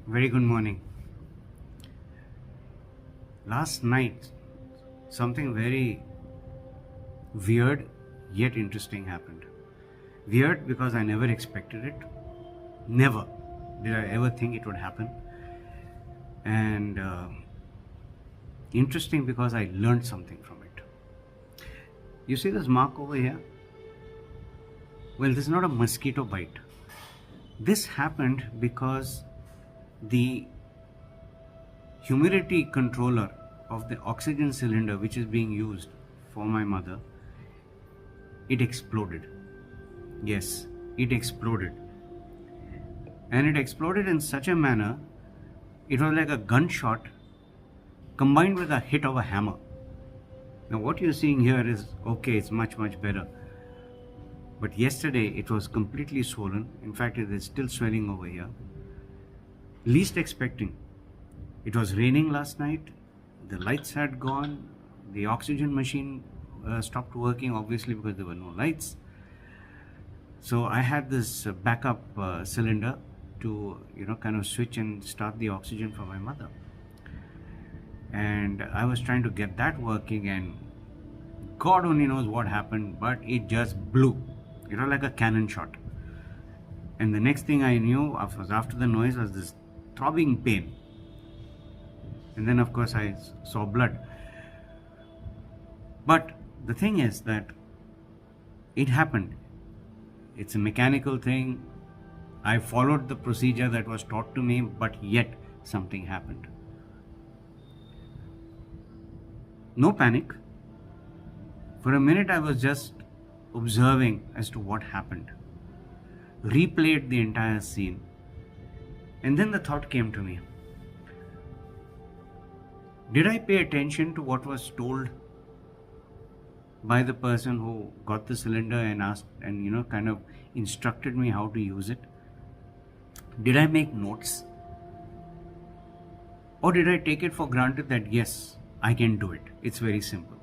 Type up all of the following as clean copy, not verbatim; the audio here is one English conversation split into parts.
Very good morning. Last night, something very weird yet interesting happened. Weird because I never expected it. Never did I ever think it would happen. And interesting because I learned something from it. You see this mark over here? Well, this is not a mosquito bite. This happened because the humidity controller of the oxygen cylinder which is being used for my mother, it exploded. Yes, it exploded. And it exploded in such a manner, it was like a gunshot combined with a hit of a hammer. Now what you're seeing here is okay, it's much better. But yesterday it was completely swollen. In fact, it is still swelling over here. Least expecting. It was raining last night. The lights had gone. The oxygen machine stopped working, obviously, because there were no lights. So I had this backup cylinder to, kind of switch and start the oxygen for my mother. And I was trying to get that working, and God only knows what happened, but it just blew, like a cannon shot. And the next thing I knew after the noise was this throbbing pain. And then of course I saw blood. But the thing is that it happened. It's a mechanical thing. I followed the procedure that was taught to me, but yet something happened. No panic. For a minute I was just observing as to what happened. Replayed the entire scene. And then the thought came to me. Did I pay attention to what was told by the person who got the cylinder and asked and kind of instructed me how to use it? Did I make notes? Or did I take it for granted that yes, I can do it? It's very simple.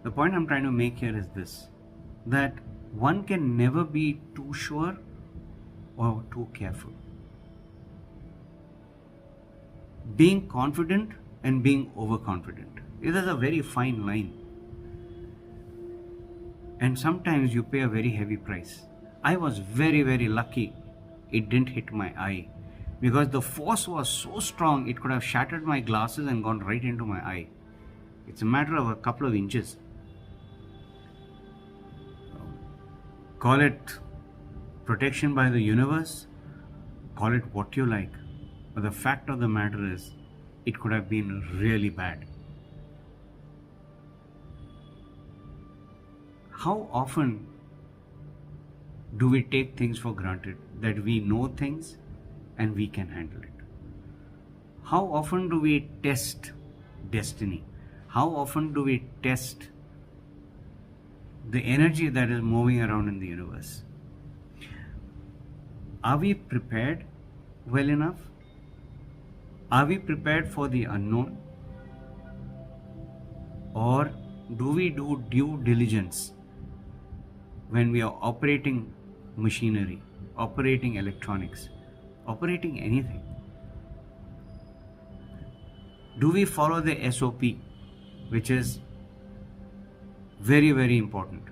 The point I'm trying to make here is this, that one can never be too sure or too careful. Being confident and being overconfident. It is a very fine line. And sometimes you pay a very heavy price. I was very lucky it didn't hit my eye, because the force was so strong it could have shattered my glasses and gone right into my eye. It's a matter of a couple of inches. Call it protection by the universe, call it what you like. But the fact of the matter is, it could have been really bad. How often do we take things for granted, that we know things and we can handle it? How often do we test destiny? How often do we test the energy that is moving around in the universe? Are we prepared well enough? Are we prepared for the unknown? Or do we do due diligence when we are operating machinery, operating electronics, operating anything? Do we follow the SOP, which is very important?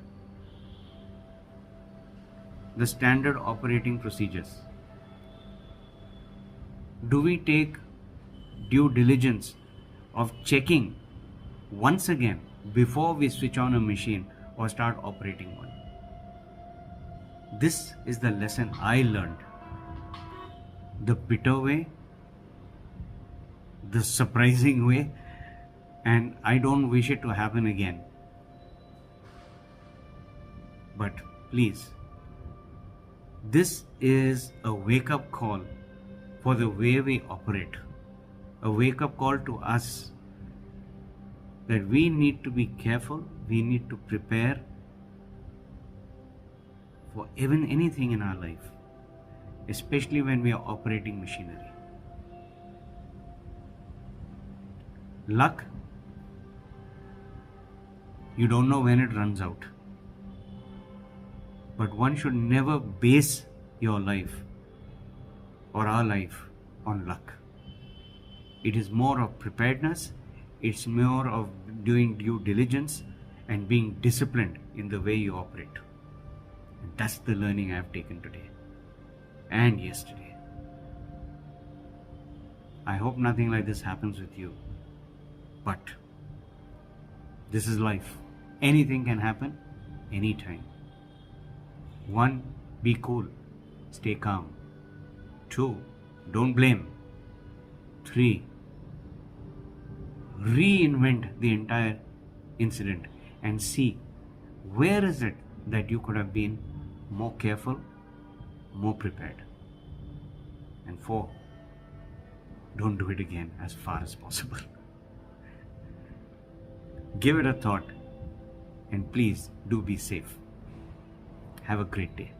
The standard operating procedures. Do we take due diligence of checking once again before we switch on a machine or start operating one? This is the lesson I learned. The bitter way, the surprising way, and I don't wish it to happen again. But please, this is a wake-up call for the way we operate. A wake-up call to us that we need to be careful, we need to prepare for even anything in our life, especially when we are operating machinery. Luck, you don't know when it runs out. But one should never base your life or our life on luck. It is more of preparedness, it's more of doing due diligence and being disciplined in the way you operate. And that's the learning I have taken today and yesterday. I hope nothing like this happens with you. But this is life. Anything can happen anytime. 1. Be cool. Stay calm. 2. Don't blame. 3. Reinvent the entire incident and see where is it that you could have been more careful, more prepared. And 4. Don't do it again as far as possible. Give it a thought and please do be safe. Have a great day.